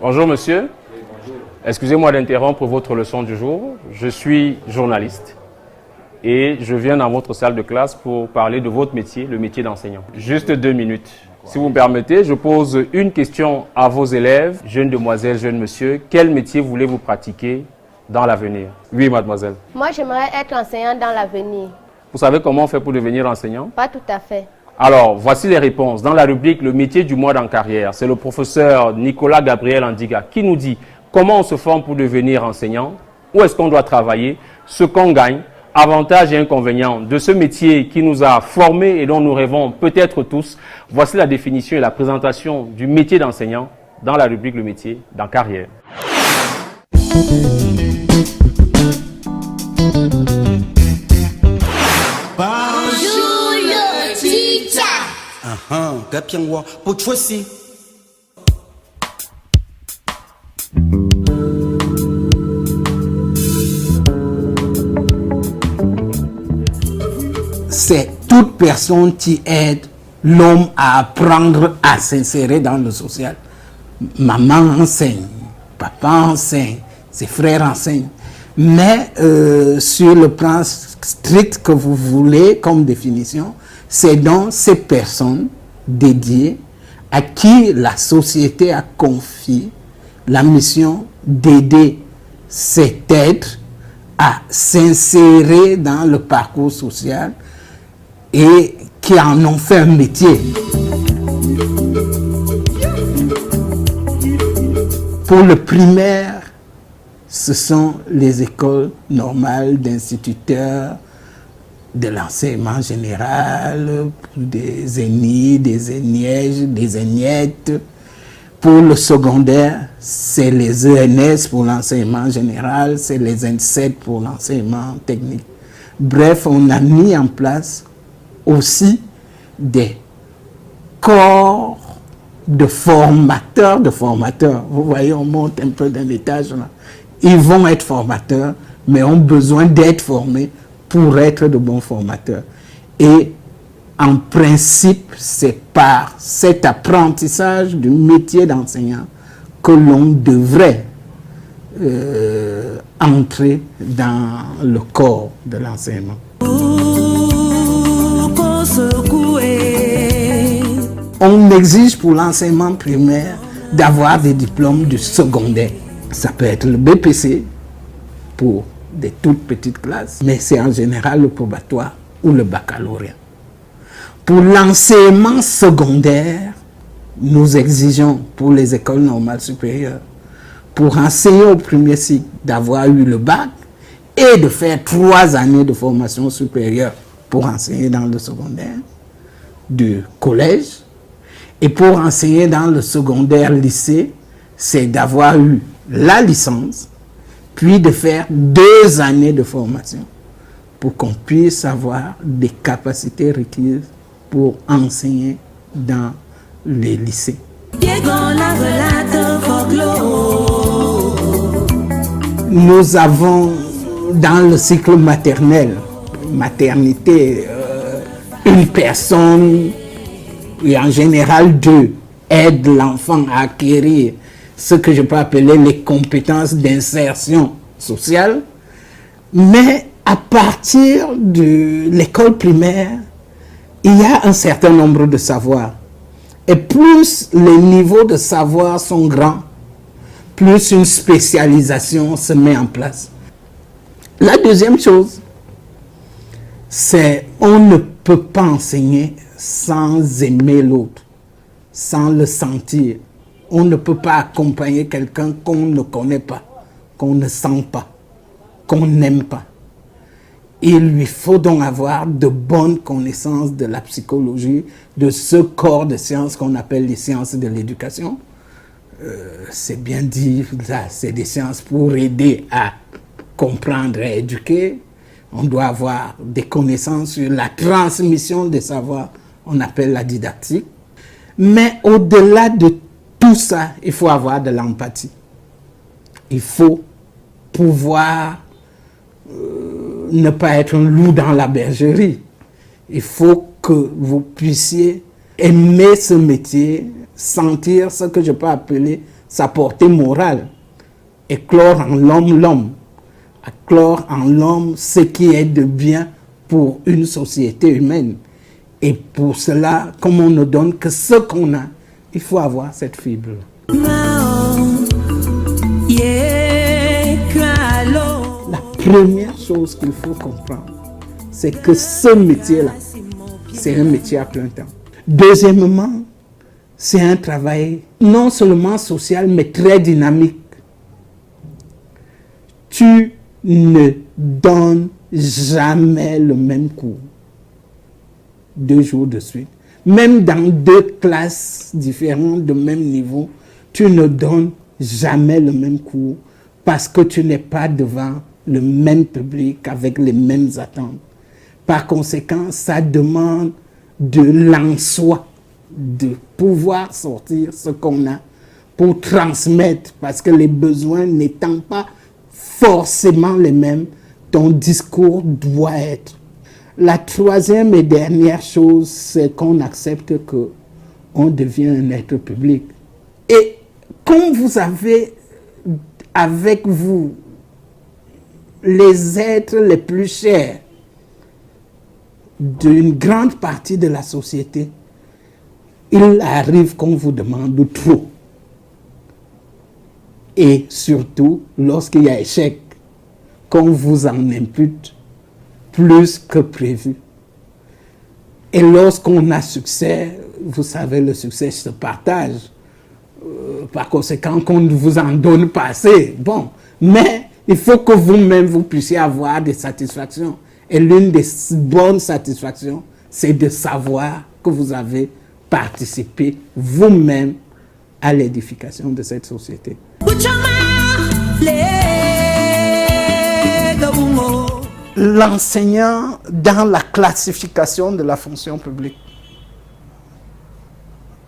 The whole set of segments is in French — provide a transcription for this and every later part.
Bonjour monsieur. Excusez-moi d'interrompre votre leçon du jour. Je suis journaliste et je viens dans votre salle de classe pour parler de votre métier, le métier d'enseignant. Juste 2 minutes. Si vous me permettez, je pose une question à vos élèves, jeunes demoiselles, jeunes monsieur. Quel métier voulez-vous pratiquer dans l'avenir? Oui, mademoiselle. Moi, j'aimerais être enseignant dans l'avenir. Vous savez comment on fait pour devenir enseignant? Pas tout à fait. Alors, voici les réponses. Dans la rubrique « Le métier du mois en carrière », c'est le professeur Nicolas Gabriel Andiga qui nous dit comment on se forme pour devenir enseignant, où est-ce qu'on doit travailler, ce qu'on gagne, avantages et inconvénients de ce métier qui nous a formés et dont nous rêvons peut-être tous. Voici la définition et la présentation du métier d'enseignant dans la rubrique « Le métier dans carrière ». C'est toute personne qui aide l'homme à apprendre à s'insérer dans le social. Maman enseigne, papa enseigne, ses frères enseignent. Mais sur le plan strict que vous voulez comme définition, c'est donc ces personnes dédiées à qui la société a confié la mission d'aider cet être à s'insérer dans le parcours social et qui en ont fait un métier. Pour le primaire, ce sont les écoles normales d'instituteurs, de l'enseignement général, des ENI, des ENIEJ, des ENIET. Pour le secondaire, c'est les ENS pour l'enseignement général, c'est les ENSET pour l'enseignement technique. Bref, on a mis en place aussi des corps de formateurs. Vous voyez, on monte un peu d'un étage là. Ils vont être formateurs, mais ont besoin d'être formés pour être de bons formateurs. Et en principe, c'est par cet apprentissage du métier d'enseignant que l'on devrait entrer dans le corps de l'enseignement. On exige pour l'enseignement primaire d'avoir des diplômes du secondaire. Ça peut être le BPC pour des toutes petites classes, mais c'est en général le probatoire ou le baccalauréat. Pour l'enseignement secondaire, nous exigeons pour les écoles normales supérieures, pour enseigner au premier cycle, d'avoir eu le bac et de faire 3 années de formation supérieure pour enseigner dans le secondaire, du collège. Et pour enseigner dans le secondaire lycée, c'est d'avoir eu la licence, puis de faire 2 années de formation pour qu'on puisse avoir des capacités requises pour enseigner dans les lycées. Nous avons dans le cycle maternel, maternité, une personne, et en général 2, aident l'enfant à acquérir ce que je peux appeler les compétences d'insertion sociale. Mais à partir de l'école primaire, il y a un certain nombre de savoirs. Et plus les niveaux de savoir sont grands, plus une spécialisation se met en place. La deuxième chose, c'est on ne peut pas enseigner sans aimer l'autre, sans le sentir. On ne peut pas accompagner quelqu'un qu'on ne connaît pas, qu'on ne sent pas, qu'on n'aime pas. Il lui faut donc avoir de bonnes connaissances de la psychologie, de ce corps de sciences qu'on appelle les sciences de l'éducation. C'est bien dit, là, c'est des sciences pour aider à comprendre et éduquer. On doit avoir des connaissances sur la transmission des savoirs, on appelle la didactique. Mais au-delà de tout ça, il faut avoir de l'empathie. Il faut pouvoir ne pas être un loup dans la bergerie. Il faut que vous puissiez aimer ce métier, sentir ce que je peux appeler sa portée morale, et clore en l'homme, clore en l'homme ce qui est de bien pour une société humaine. Et pour cela, comme on ne donne que ce qu'on a, il faut avoir cette fibre. La première chose qu'il faut comprendre, c'est que ce métier-là, c'est un métier à plein temps. Deuxièmement, c'est un travail non seulement social, mais très dynamique. Tu ne donnes jamais le même cours 2 jours de suite. Même dans 2 classes différentes de même niveau, tu ne donnes jamais le même cours parce que tu n'es pas devant le même public avec les mêmes attentes. Par conséquent, ça demande de l'en-soi, de pouvoir sortir ce qu'on a pour transmettre, parce que les besoins n'étant pas forcément les mêmes, ton discours doit être. La troisième et dernière chose, c'est qu'on accepte qu'on devient un être public. Et comme vous avez avec vous les êtres les plus chers d'une grande partie de la société, il arrive qu'on vous demande trop. Et surtout, lorsqu'il y a échec, qu'on vous en impute plus que prévu. Et lorsqu'on a succès, vous savez, le succès se partage. Par conséquent, qu'on ne vous en donne pas assez. Bon, mais il faut que vous-même, vous puissiez avoir des satisfactions. Et l'une des bonnes satisfactions, c'est de savoir que vous avez participé vous-même à l'édification de cette société. L'enseignant dans la classification de la fonction publique.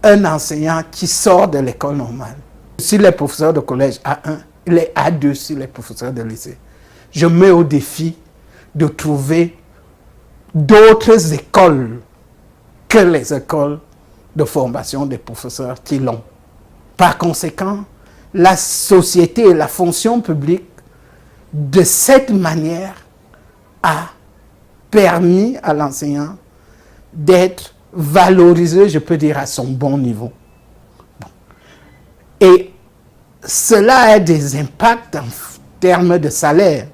Un enseignant qui sort de l'école normale. Si les professeurs de collège A1, il est A2 si les professeurs de lycée. Je mets au défi de trouver d'autres écoles que les écoles de formation des professeurs qui l'ont. Par conséquent, la société et la fonction publique, de cette manière, a permis à l'enseignant d'être valorisé, je peux dire, à son bon niveau. Bon. Et cela a des impacts en termes de salaire.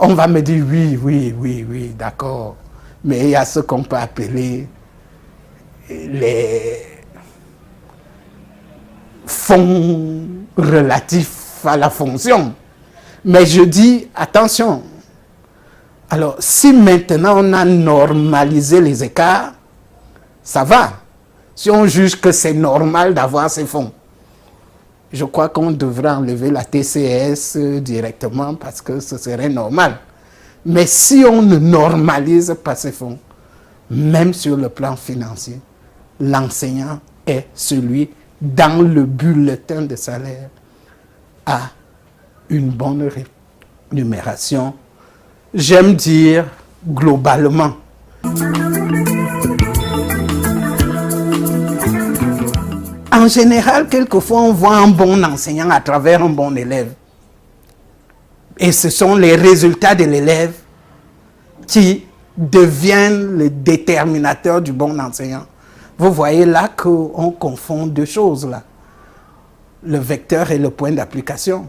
On va me dire oui, d'accord. Mais il y a ce qu'on peut appeler les fonds relatifs à la fonction. Mais je dis, attention, alors si maintenant on a normalisé les écarts, ça va. Si on juge que c'est normal d'avoir ces fonds, je crois qu'on devrait enlever la TCS directement parce que ce serait normal. Mais si on ne normalise pas ces fonds, même sur le plan financier, l'enseignant est celui dans le bulletin de salaire à une bonne rémunération. J'aime dire globalement. En général, quelquefois, on voit un bon enseignant à travers un bon élève. Et ce sont les résultats de l'élève qui deviennent le déterminateur du bon enseignant. Vous voyez là qu'on confond 2 choses là. Le vecteur et le point d'application.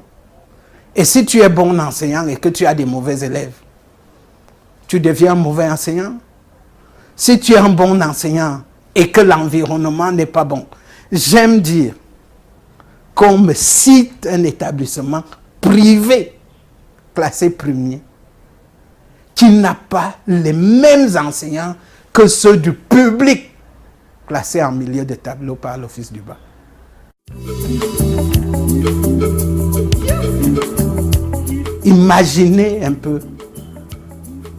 Et si tu es bon enseignant et que tu as des mauvais élèves, tu deviens un mauvais enseignant. Si tu es un bon enseignant et que l'environnement n'est pas bon, j'aime dire qu'on me cite un établissement privé classé premier qui n'a pas les mêmes enseignants que ceux du public classés en milieu de tableau par l'Office du bac. Imaginez un peu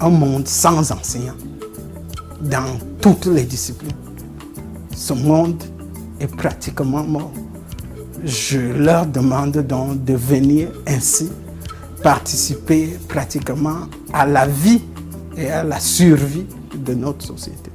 un monde sans enseignants dans toutes les disciplines. Ce monde est pratiquement mort. Je leur demande donc de venir ainsi participer pratiquement à la vie et à la survie de notre société.